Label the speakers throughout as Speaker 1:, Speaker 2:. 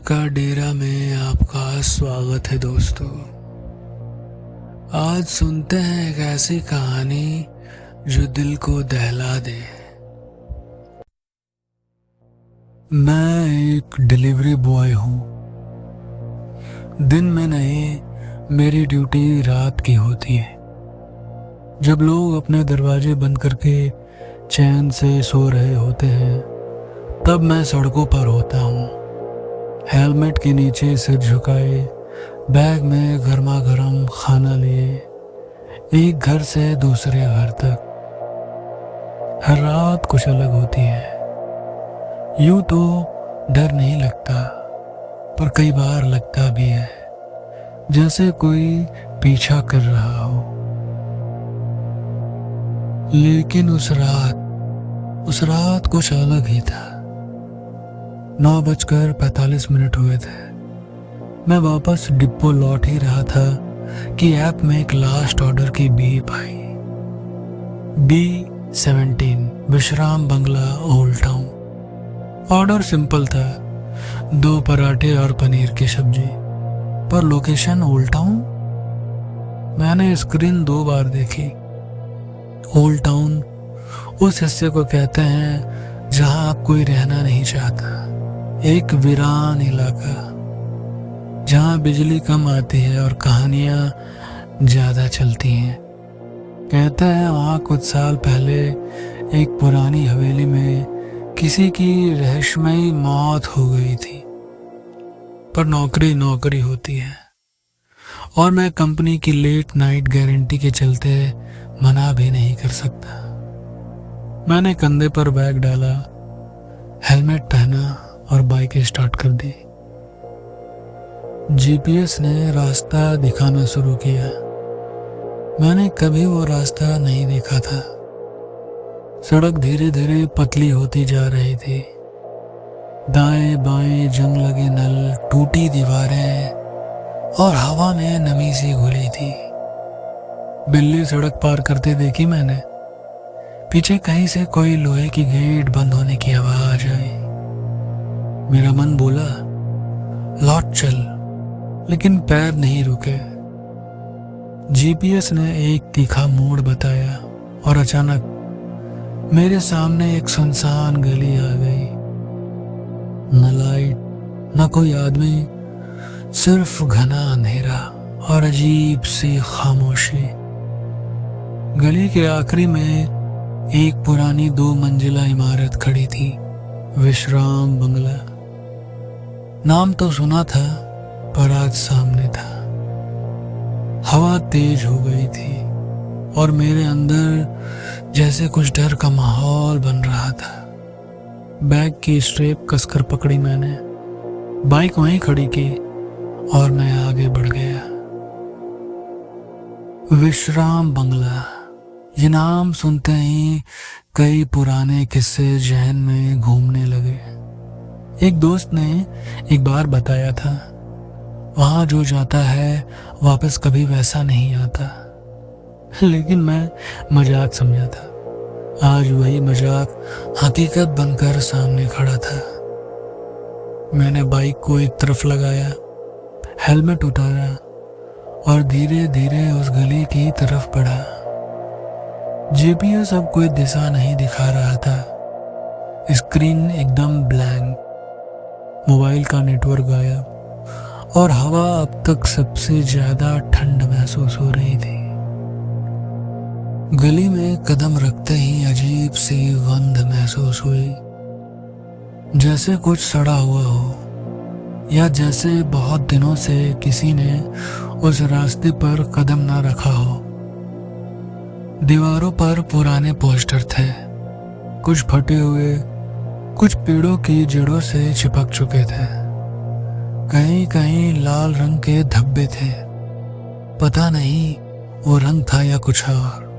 Speaker 1: का डेरा में आपका स्वागत है दोस्तों। आज सुनते हैं एक ऐसी कहानी जो दिल को दहला दे। मैं एक डिलीवरी बॉय हूँ। दिन में नहीं, मेरी ड्यूटी रात की होती है। जब लोग अपने दरवाजे बंद करके चैन से सो रहे होते हैं, तब मैं सड़कों पर होता हूँ, हेलमेट के नीचे सिर झुकाए, बैग में गर्मा गर्म खाना लिए, एक घर से दूसरे घर तक। हर रात कुछ अलग होती है। यूं तो डर नहीं लगता, पर कई बार लगता भी है जैसे कोई पीछा कर रहा हो। लेकिन उस रात कुछ अलग ही था। 9:45 हुए थे। मैं वापस डिपो लौट ही रहा था कि ऐप में एक लास्ट ऑर्डर की बीप आई। B17 विश्राम बंगला ओल्ड टाउन। ऑर्डर सिंपल था, 2 पराठे और पनीर की सब्जी, पर लोकेशन ओल्ड टाउन। मैंने स्क्रीन 2 बार देखी। ओल्ड टाउन उस हिस्से को कहते हैं जहां अब कोई रहना नहीं चाहता। एक वीरान इलाका जहां बिजली कम आती है और कहानियां ज्यादा चलती हैं। कहते हैं वहां कुछ साल पहले एक पुरानी हवेली में किसी की रहस्यमयी मौत हो गई थी, पर नौकरी होती है, और मैं कंपनी की लेट नाइट गारंटी के चलते मना भी नहीं कर सकता। मैंने कंधे पर बैग डाला, हेलमेट पहना और बाइक स्टार्ट कर दी। जीपीएस ने रास्ता दिखाना शुरू किया। मैंने कभी वो रास्ता नहीं देखा था। सड़क धीरे धीरे पतली होती जा रही थी। दाएं बाएं जंग लगे नल, टूटी दीवारें और हवा में नमी सी घुली थी। बिल्ली सड़क पार करते देखी मैंने। पीछे कहीं से कोई लोहे की गेट बंद होने की आवाज आई। मेरा मन बोला लौट चल, लेकिन पैर नहीं रुके। जीपीएस ने एक तीखा मोड़ बताया और अचानक मेरे सामने एक सुनसान गली आ गई। न लाइट, न कोई आदमी, सिर्फ घना अंधेरा और अजीब सी खामोशी। गली के आखिरी में एक पुरानी 2 मंजिला इमारत खड़ी थी, विश्राम बंगला। नाम तो सुना था, पर आज सामने था। हवा तेज हो गई थी और मेरे अंदर जैसे कुछ डर का माहौल बन रहा था। बैग की स्ट्रेप कसकर पकड़ी मैंने, बाइक वहीं खड़ी की और मैं आगे बढ़ गया। विश्राम बंगला, ये नाम सुनते ही कई पुराने किस्से जहन में घूमने लगे। एक दोस्त ने एक बार बताया था, वहां जो जाता है वापस कभी वैसा नहीं आता। लेकिन मैं मजाक समझा था। आज वही मजाक हकीकत बनकर सामने खड़ा था। मैंने बाइक को एक तरफ लगाया, हेलमेट उतारा और धीरे धीरे उस गली की तरफ बढ़ा। जीपीएस अब कोई दिशा नहीं दिखा रहा था। स्क्रीन एकदम ब्लैंक, मोबाइल का नेटवर्क गायब और हवा अब तक सबसे ज्यादा ठंड महसूस हो रही थी। गली में कदम रखते ही अजीब सी गंध महसूस हुई, जैसे कुछ सड़ा हुआ हो, या जैसे बहुत दिनों से किसी ने उस रास्ते पर कदम ना रखा हो। दीवारों पर पुराने पोस्टर थे, कुछ फटे हुए, कुछ पेड़ों की जड़ों से चिपक चुके थे। कहीं कहीं लाल रंग के धब्बे थे, पता नहीं वो रंग था या कुछ और।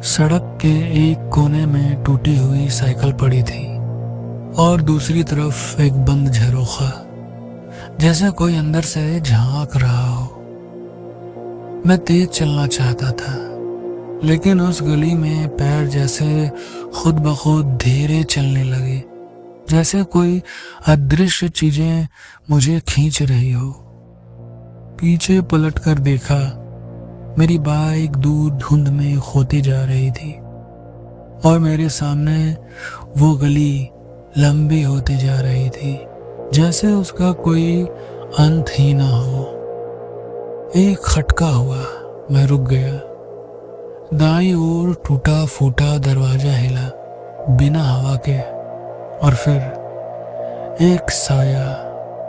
Speaker 1: सड़क के एक कोने में टूटी हुई साइकिल पड़ी थी और दूसरी तरफ एक बंद झरोखा, जैसे कोई अंदर से झांक रहा हो। मैं तेज चलना चाहता था, लेकिन उस गली में पैर जैसे खुद ब खुद धीरे चलने लगे। जैसे कोई अदृश्य चीजें मुझे खींच रही हो। पीछे पलट कर देखा, मेरी बाइक दूर धुंध में खोती जा रही थी और मेरे सामने वो गली लंबी होती जा रही थी, जैसे उसका कोई अंत ही ना हो। एक खटका हुआ, मैं रुक गया। दाईं ओर टूटा फूटा दरवाजा हिला बिना हवा के, और फिर एक साया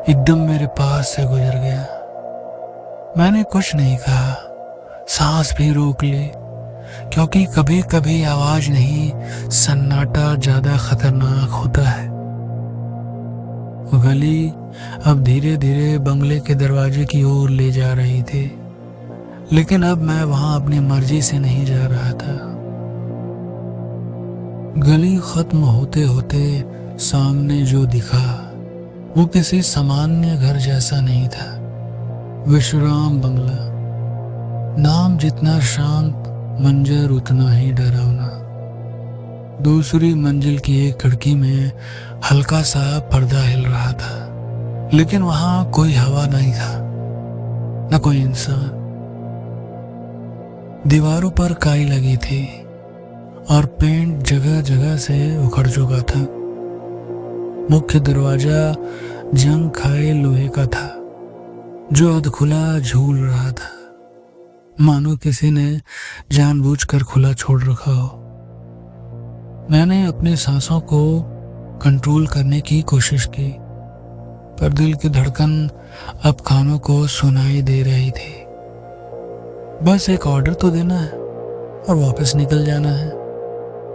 Speaker 1: एकदम मेरे पास से गुजर गया। मैंने कुछ नहीं कहा, सांस भी रोक ली, क्योंकि कभी कभी आवाज नहीं, सन्नाटा ज्यादा खतरनाक होता है। वो गली अब धीरे धीरे बंगले के दरवाजे की ओर ले जा रही थी, लेकिन अब मैं वहां अपनी मर्जी से नहीं जा रहा था। गली खत्म होते होते सामने जो दिखा वो किसी सामान्य घर जैसा नहीं था। विश्राम बंगला, नाम जितना शांत, मंजर उतना ही डरावना। दूसरी मंजिल की एक खिड़की में हल्का सा पर्दा हिल रहा था, लेकिन वहां कोई हवा नहीं था, न कोई इंसान। दीवारों पर काई लगी थी और पेंट जगह जगह से उखड़ चुका था। मुख्य दरवाजा जंग खाए लोहे का था, जो अधखुला झूल रहा था, मानो किसी ने जानबूझकर खुला छोड़ रखा हो। मैंने अपनी सांसों को कंट्रोल करने की कोशिश की, पर दिल की धड़कन अब कानों को सुनाई दे रही थी। बस एक ऑर्डर तो देना है और वापस निकल जाना है,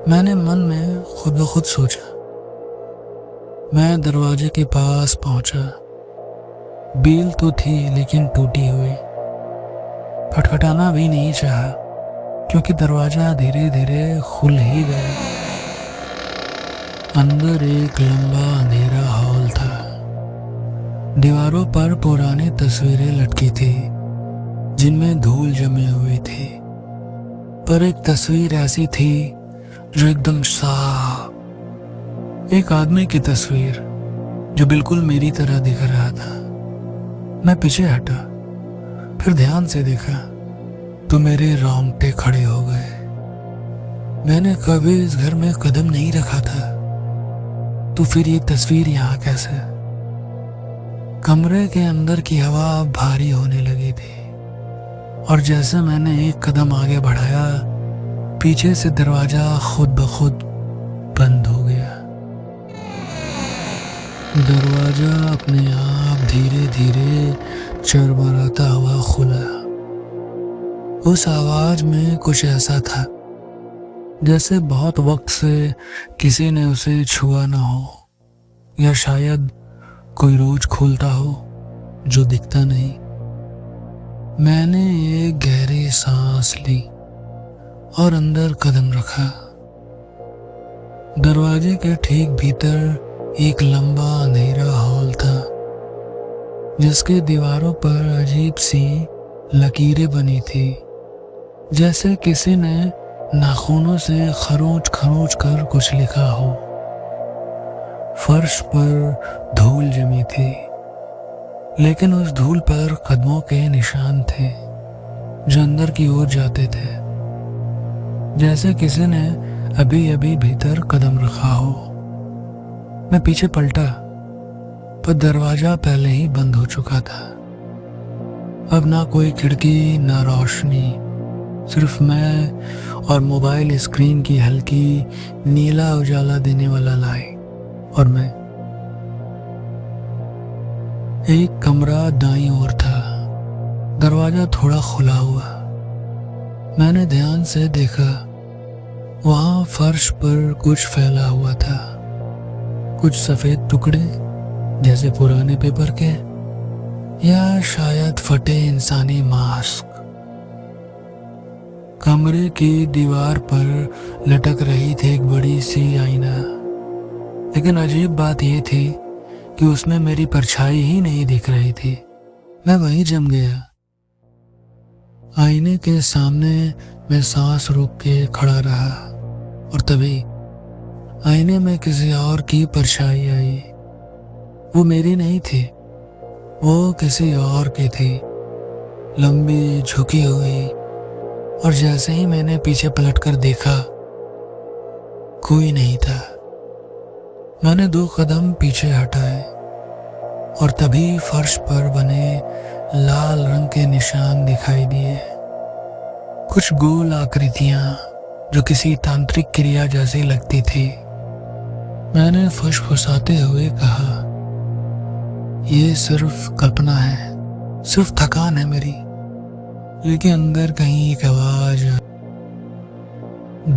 Speaker 1: मैंने मन में खुद ब खुद सोचा। मैं दरवाजे के पास पहुंचा। बेल तो थी, लेकिन टूटी हुई। खटखटाना भी नहीं चाहा, क्योंकि दरवाजा धीरे धीरे खुल ही गया। अंदर एक लंबा अंधेरा हॉल था। दीवारों पर पुरानी तस्वीरें लटकी थी, जिनमें धूल जमी हुई थी, पर एक तस्वीर ऐसी थी जो एकदम साफ, एक आदमी की तस्वीर जो बिल्कुल मेरी तरह दिख रहा था। मैं पीछे हटा, फिर ध्यान से देखा तो मेरे रोंगटे खड़े हो गए। मैंने कभी इस घर में कदम नहीं रखा था, तो फिर ये तस्वीर यहाँ कैसे? कमरे के अंदर की हवा भारी होने लगी थी, और जैसे मैंने एक कदम आगे बढ़ाया, पीछे से दरवाजा खुद ब खुद बंद हो गया। दरवाजा अपने आप धीरे धीरे चरमराता हुआ खुला। उस आवाज में कुछ ऐसा था जैसे बहुत वक्त से किसी ने उसे छुआ ना हो, या शायद कोई रोज खोलता हो जो दिखता नहीं। मैंने एक गहरी सांस ली और अंदर कदम रखा। दरवाजे के ठीक भीतर एक लंबा अंधेरा हॉल था, जिसके दीवारों पर अजीब सी लकीरें बनी थी, जैसे किसी ने नाखूनों से खरोंच खरोंच कर कुछ लिखा हो। फर्श पर धूल जमी थी, लेकिन उस धूल पर कदमों के निशान थे जो अंदर की ओर जाते थे, जैसे किसी ने अभी अभी भीतर कदम रखा हो। मैं पीछे पलटा, पर दरवाजा पहले ही बंद हो चुका था। अब ना कोई खिड़की, ना रोशनी, सिर्फ मैं और मोबाइल स्क्रीन की हल्की नीला उजाला देने वाला लाइट, और मैं। एक कमरा दाईं ओर था, दरवाजा थोड़ा खुला हुआ। मैंने ध्यान से देखा, वहां फर्श पर कुछ फैला हुआ था, कुछ सफेद टुकड़े जैसे पुराने पेपर के, या शायद फटे इंसानी मास्क। कमरे की दीवार पर लटक रही थी एक बड़ी सी आईना, लेकिन अजीब बात यह थी कि उसमें मेरी परछाई ही नहीं दिख रही थी। मैं वहीं जम गया। आईने के सामने मैं सांस रोक के खड़ा रहा, और तभी आईने में किसी और की परछाई आई। वो मेरी नहीं थी, वो किसी और की थी, लंबी झुकी हुई। और जैसे ही मैंने पीछे पलटकर देखा, कोई नहीं था। मैंने 2 कदम पीछे हटाए और तभी फर्श पर बने लाल रंग के निशान दिखाई दिए। कुछ गोल आकृतियां जो किसी तांत्रिक क्रिया जैसी लगती थी। मैंने फुसफुसाते हुए कहा, ये सिर्फ कल्पना है, सिर्फ थकान है मेरी। लेकिन अंदर कहीं एक आवाज।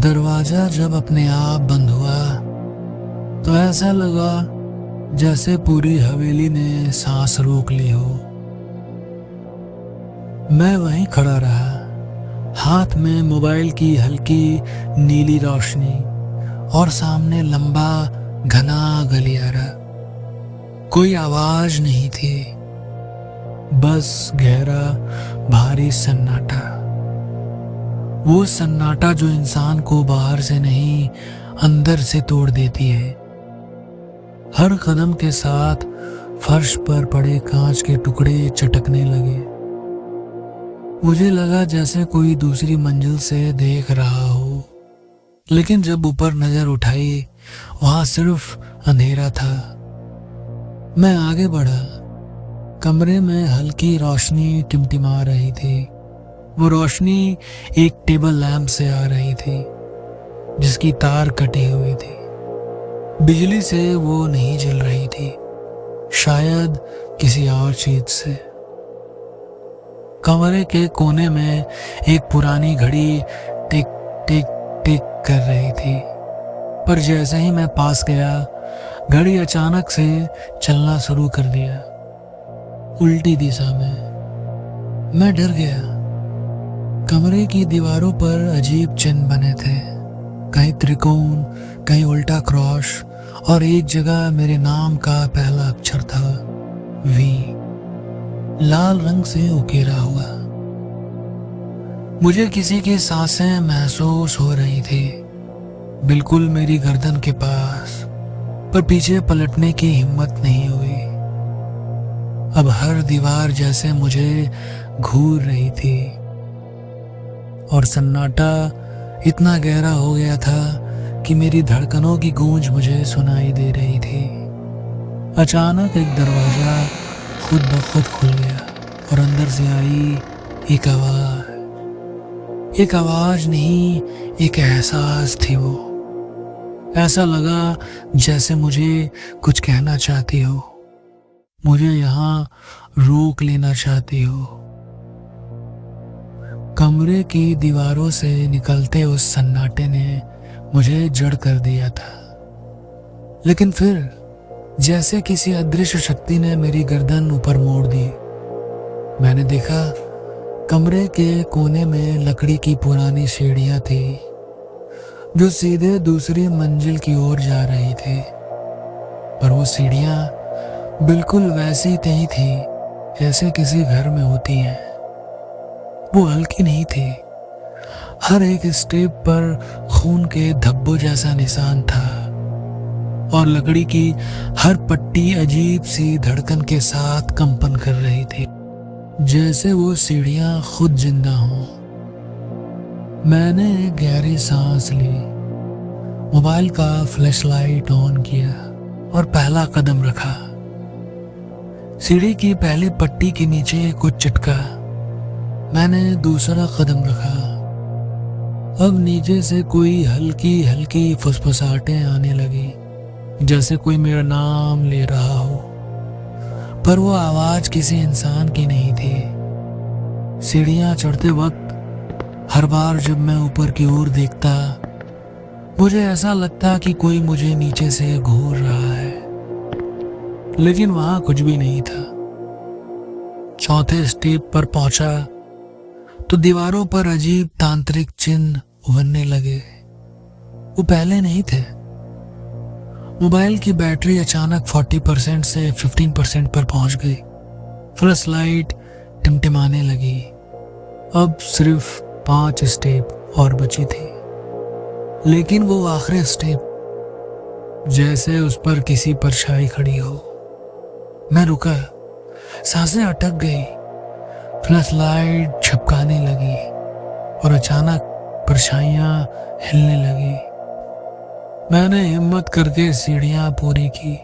Speaker 1: दरवाजा जब अपने आप बंद हुआ तो ऐसा लगा जैसे पूरी हवेली ने सांस रोक ली हो। मैं वहीं खड़ा रहा, हाथ में मोबाइल की हल्की नीली रोशनी और सामने लंबा घना गलियारा। कोई आवाज नहीं थी, बस गहरा भारी सन्नाटा। वो सन्नाटा जो इंसान को बाहर से नहीं अंदर से तोड़ देती है। हर कदम के साथ फर्श पर पड़े कांच के टुकड़े चटकने लगे। मुझे लगा जैसे कोई दूसरी मंजिल से देख रहा हो, लेकिन जब ऊपर नजर उठाई वहां सिर्फ अंधेरा था। मैं आगे बढ़ा। कमरे में हल्की रोशनी टिमटिमा रही थी। वो रोशनी एक टेबल लैंप से आ रही थी जिसकी तार कटी हुई थी। बिजली से वो नहीं जल रही थी, शायद किसी और चीज से। कमरे के कोने में एक पुरानी घड़ी टिक टिक टिक कर रही थी, पर जैसे ही मैं पास गया घड़ी अचानक से चलना शुरू कर दिया, उल्टी दिशा में। मैं डर गया। कमरे की दीवारों पर अजीब चिन्ह बने थे, कहीं त्रिकोण, कहीं उल्टा क्रॉस और एक जगह मेरे नाम का पहला अक्षर था, वी, लाल रंग से उकेरा हुआ। मुझे किसी की सांसें महसूस हो रही थी, बिल्कुल मेरी गर्दन के पास, पर पीछे पलटने की हिम्मत नहीं हुई। अब हर दीवार जैसे मुझे घूर रही थी और सन्नाटा इतना गहरा हो गया था कि मेरी धड़कनों की गूंज मुझे सुनाई दे रही थी। अचानक एक दरवाजा खुद ब खुद खुल गया और अंदर से आई एक आवाज। एक आवाज नहीं, एक एहसास थी वो। ऐसा लगा जैसे मुझे कुछ कहना चाहती हो, मुझे यहाँ रोक लेना चाहती हो। कमरे की दीवारों से निकलते उस सन्नाटे ने मुझे जड़ कर दिया था। लेकिन फिर जैसे किसी अदृश्य शक्ति ने मेरी गर्दन ऊपर मोड़ दी। मैंने देखा कमरे के कोने में लकड़ी की पुरानी सीढ़ियां थी जो सीधे दूसरी मंजिल की ओर जा रही थी, पर वो सीढ़ियां बिल्कुल वैसी नहीं थी जैसे किसी घर में होती हैं। वो हल्की नहीं थी, हर एक स्टेप पर खून के धब्बों जैसा निशान था और लकड़ी की हर पट्टी अजीब सी धड़कन के साथ कंपन कर रही थी, जैसे वो सीढ़ियां खुद जिंदा हों। मैंने एक गहरी सांस ली, मोबाइल का फ्लैशलाइट ऑन किया और पहला कदम रखा। सीढ़ी की पहली पट्टी के नीचे कुछ चिटका। मैंने दूसरा कदम रखा। अब नीचे से कोई हल्की हल्की फुसफुसाहटें आने लगी, जैसे कोई मेरा नाम ले रहा हो, पर वो आवाज किसी इंसान की नहीं थी। सीढ़ियां चढ़ते वक्त हर बार जब मैं ऊपर की ओर देखता, मुझे ऐसा लगता कि कोई मुझे नीचे से घूर रहा है, लेकिन वहां कुछ भी नहीं था। चौथे स्टेप पर पहुंचा तो दीवारों पर अजीब तांत्रिक चिन्ह उभरने लगे। वो पहले नहीं थे। मोबाइल की बैटरी अचानक 40% से 15% पर पहुंच गई। फ्लैश लाइट टिमटिमाने लगी। अब सिर्फ 5 स्टेप और बची थी, लेकिन वो आखिरी स्टेप जैसे उस पर किसी परछाई खड़ी हो। मैं रुका, सांसें अटक गई, फ्लैश लाइट झपकाने लगी और अचानक परछाइयां हिलने लगी। मैंने हिम्मत करके सीढ़ियां पूरी की।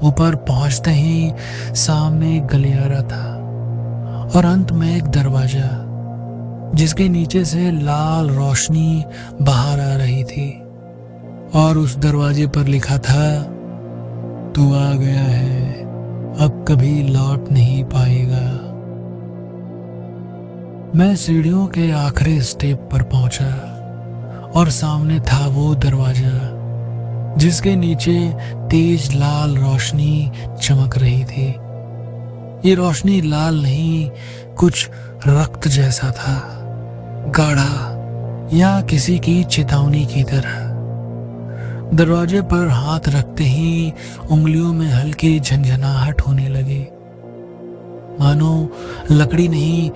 Speaker 1: ऊपर पहुंचते ही सामने एक गलियारा था और अंत में एक दरवाजा, जिसके नीचे से लाल रोशनी बाहर आ रही थी और उस दरवाजे पर लिखा था, तू आ गया है, अब कभी लौट नहीं पाएगा। मैं सीढ़ियों के आखिरी स्टेप पर पहुंचा और सामने था वो दरवाजा, जिसके नीचे तेज लाल रोशनी चमक रही थी। ये रोशनी लाल नहीं, कुछ रक्त जैसा था, गाढ़ा या किसी की चेतावनी की तरह। दरवाजे पर हाथ रखते ही उंगलियों में हल्की झंझनाहट होने लगी, मानो लकड़ी नहीं,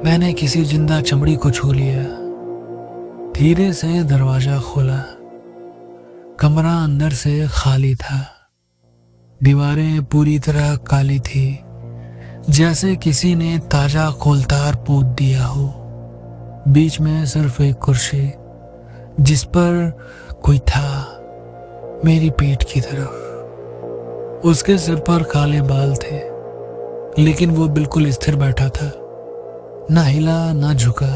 Speaker 1: मैंने किसी जिंदा चमड़ी को छू लिया। धीरे से दरवाजा खोला। कमरा अंदर से खाली था। दीवारें पूरी तरह काली थी, जैसे किसी ने ताजा कोलतार पोत दिया हो। बीच में सिर्फ एक कुर्सी, जिस पर कोई था, मेरी पीठ की तरफ। उसके सिर पर काले बाल थे, लेकिन वो बिल्कुल स्थिर बैठा था, ना हिला ना झुका।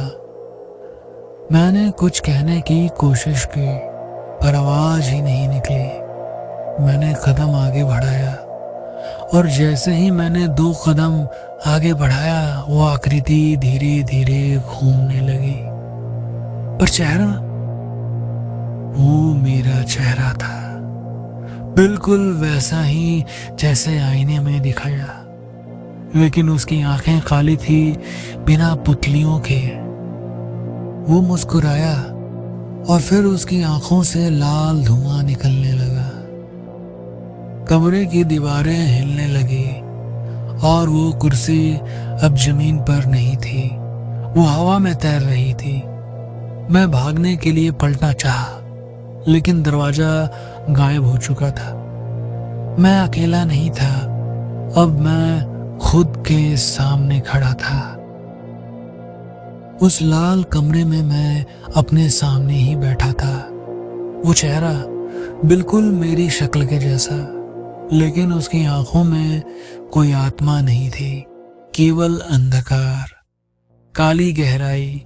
Speaker 1: मैंने कुछ कहने की कोशिश की, पर आवाज ही नहीं निकली। मैंने कदम आगे बढ़ाया और जैसे ही मैंने 2 कदम आगे बढ़ाया, वो आकृति धीरे धीरे घूमने लगी। पर चेहरा, वो मेरा चेहरा था, बिल्कुल वैसा ही जैसे आईने में दिखाया, लेकिन उसकी आंखें काली थी, बिना पुतलियों के। वो मुस्कुराया और फिर उसकी आंखों से लाल धुआं निकलने लगा। कमरे की दीवारें हिलने लगी और वो कुर्सी अब जमीन पर नहीं थी, वो हवा में तैर रही थी। मैं भागने के लिए पलटा चाहा, लेकिन दरवाजा गायब हो चुका था। मैं अकेला नहीं था, अब मैं खुद के सामने खड़ा था। उस लाल कमरे में मैं अपने सामने ही बैठा था। वो चेहरा बिल्कुल मेरी शक्ल के जैसा, लेकिन उसकी आंखों में कोई आत्मा नहीं थी, केवल अंधकार, काली गहराई,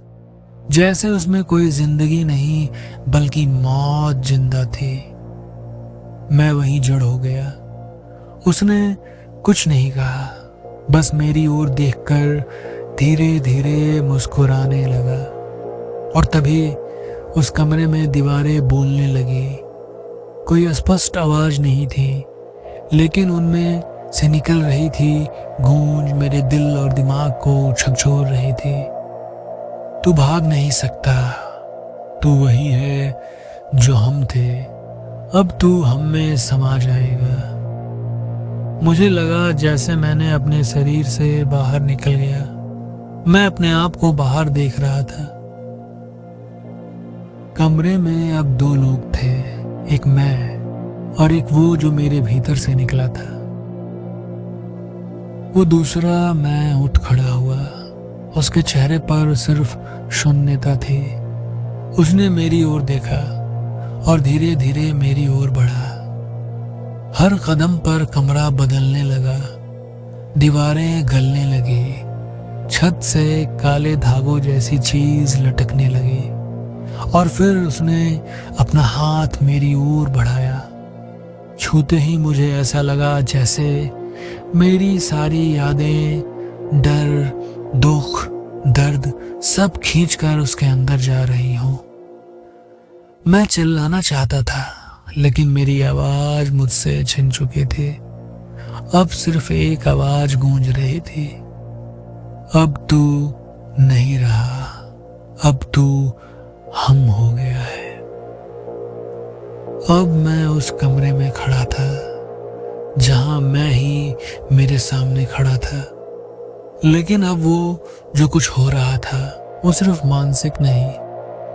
Speaker 1: जैसे उसमें कोई जिंदगी नहीं बल्कि मौत जिंदा थी। मैं वहीं जड़ हो गया। उसने कुछ नहीं कहा, बस मेरी ओर देखकर धीरे धीरे मुस्कुराने लगा। और तभी उस कमरे में दीवारें बोलने लगी। कोई स्पष्ट आवाज नहीं थी, लेकिन उनमें से निकल रही थी गूंज, मेरे दिल और दिमाग को झकझोर रही थी। तू भाग नहीं सकता, तू वही है जो हम थे, अब तू हम में समा जाएगा। मुझे लगा जैसे मैंने अपने शरीर से बाहर निकल गया। मैं अपने आप को बाहर देख रहा था। कमरे में अब 2 लोग थे, एक मैं और एक वो जो मेरे भीतर से निकला था। वो दूसरा मैं उठ खड़ा हुआ। उसके चेहरे पर सिर्फ शून्यता थी। उसने मेरी ओर देखा और धीरे धीरे मेरी ओर बढ़ा। हर कदम पर कमरा बदलने लगा, दीवारें गलने लगी, छत से काले धागों जैसी चीज लटकने लगी। और फिर उसने अपना हाथ मेरी ओर बढ़ाया। छूते ही मुझे ऐसा लगा जैसे मेरी सारी यादें, डर, दुख, दर्द सब खींचकर उसके अंदर जा रही हूं। मैं चिल्लाना चाहता था, लेकिन मेरी आवाज मुझसे छिन चुकी थी। अब सिर्फ एक आवाज गूंज रही थी, अब तू नहीं रहा, अब तू हम हो गया है। अब मैं उस कमरे में खड़ा था, जहां मैं ही मेरे सामने खड़ा था। लेकिन अब वो जो कुछ हो रहा था, वो सिर्फ मानसिक नहीं,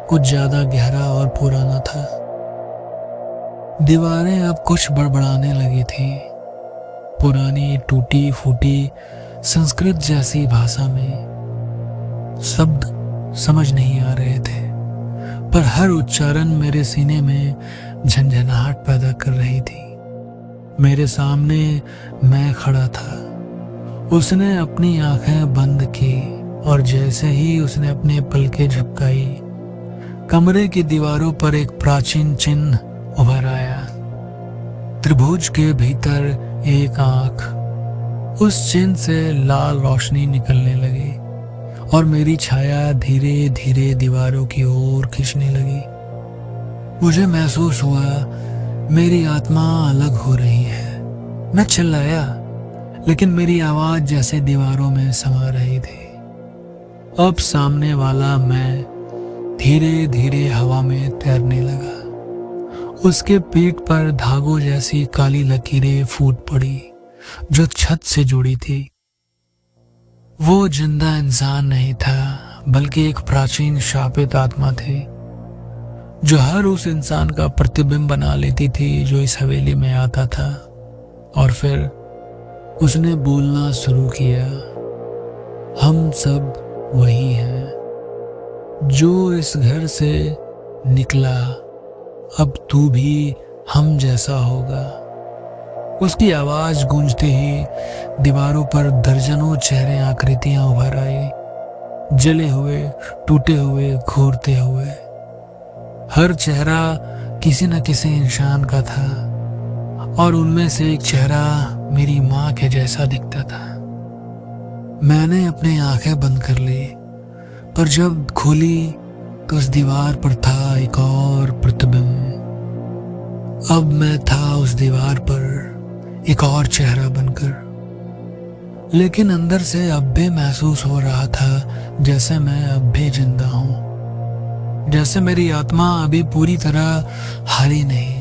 Speaker 1: कुछ ज्यादा गहरा और पुराना था। दीवारें अब कुछ बड़बड़ाने लगी थी, पुरानी टूटी फूटी संस्कृत जैसी भाषा में। शब्द समझ नहीं आ रहे थे, पर हर उच्चारण मेरे सीने में झंझनाहट पैदा कर रही थी। मेरे सामने मैं खड़ा था। उसने अपनी आंखें बंद की और जैसे ही उसने अपने पलकें झपकाई, कमरे की दीवारों पर एक प्राचीन चिन्ह उभर आया। त्रिभुज के भीतर एक आंख। उस चिन्ह से लाल रोशनी निकलने लगी और मेरी छाया धीरे धीरे दीवारों की ओर खींचने लगी। मुझे महसूस हुआ मेरी आत्मा अलग हो रही है। मैं चिल्लाया, लेकिन मेरी आवाज जैसे दीवारों में समा रही थी। अब सामने वाला मैं धीरे धीरे हवा में तैरने लगा। उसके पीठ पर धागों जैसी काली लकीरें फूट पड़ी जो छत से जुड़ी थी। वो जिंदा इंसान नहीं था, बल्कि एक प्राचीन शापित आत्मा थी जो हर उस इंसान का प्रतिबिंब बना लेती थी जो इस हवेली में आता था। और फिर उसने बोलना शुरू किया, हम सब वही हैं जो इस घर से निकला, अब तू भी हम जैसा होगा। उसकी आवाज गूंजते ही दीवारों पर दर्जनों चेहरे आकृतियां उभर आई, जले हुए, टूटे हुए, घूरते हुए। हर चेहरा किसी न किसी इंसान का था और उनमें से एक चेहरा मेरी माँ के जैसा दिखता था। मैंने अपनी आंखें बंद कर ली, पर जब खोली तो उस दीवार पर था एक और प्रतिबिंब। अब मैं था उस दीवार पर एक और चेहरा बनकर, लेकिन अंदर से अब भी महसूस हो रहा था जैसे मैं अब भी जिंदा हूं, जैसे मेरी आत्मा अभी पूरी तरह हारी नहीं।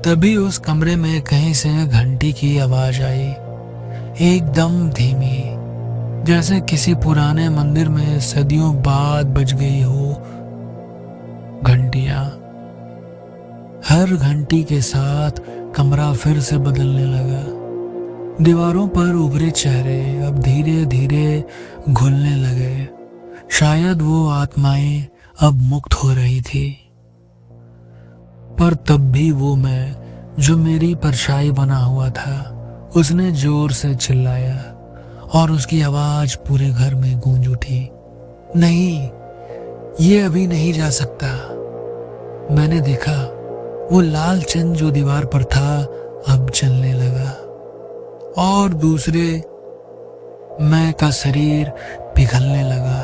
Speaker 1: तभी उस कमरे में कहीं से घंटी की आवाज आई, एकदम धीमी, जैसे किसी पुराने मंदिर में सदियों बाद बज गई हो घंटियां। हर घंटी के साथ कमरा फिर से बदलने लगा। दीवारों पर उभरे चेहरे अब धीरे धीरे घुलने लगे। शायद वो आत्माएं अब मुक्त हो रही थी। पर तब भी वो मैं जो मेरी परछाई बना हुआ था, उसने जोर से चिल्लाया और उसकी आवाज पूरे घर में गूंज उठी, नहीं, ये अभी नहीं जा सकता। मैंने देखा वो लाल चिन्ह जो दीवार पर था अब चलने लगा और दूसरे मैं का शरीर पिघलने लगा,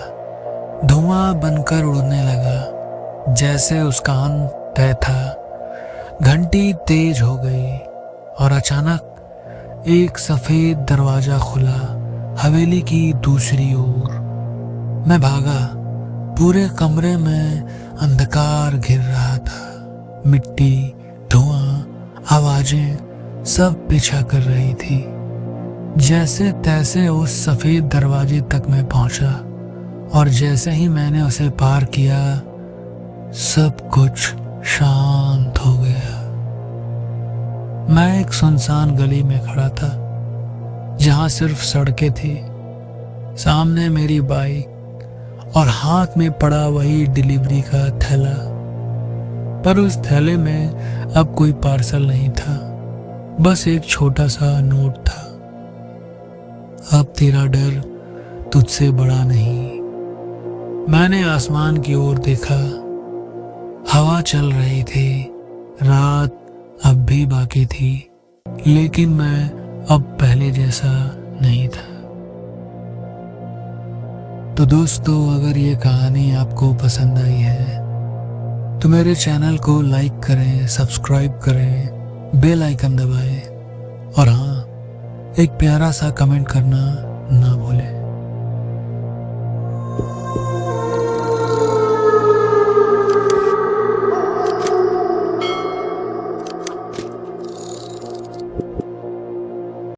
Speaker 1: धुआं बनकर उड़ने लगा, जैसे उसका अंत तय था। घंटी तेज हो गई और अचानक एक सफेद दरवाजा खुला हवेली की दूसरी ओर। मैं भागा। पूरे कमरे में अंधकार घिर रहा था। मिट्टी, धुआं, आवाजें सब पीछा कर रही थी। जैसे तैसे उस सफेद दरवाजे तक मैं पहुंचा और जैसे ही मैंने उसे पार किया, सब कुछ शांत हो गया। मैं एक सुनसान गली में खड़ा था जहां सिर्फ सड़कें थी। सामने मेरी बाइक और हाथ में पड़ा वही डिलीवरी का थैला, पर उस थैले में अब कोई पार्सल नहीं था, बस एक छोटा सा नोट था। अब तेरा डर तुझसे बड़ा नहीं। मैंने आसमान की ओर देखा। हवा चल रही थी, रात अब भी बाकी थी, लेकिन मैं अब पहले जैसा नहीं था। तो दोस्तों, अगर ये कहानी आपको पसंद आई है तो मेरे चैनल को लाइक करें, सब्सक्राइब करें, बेल आइकन दबाएं और हाँ, एक प्यारा सा कमेंट करना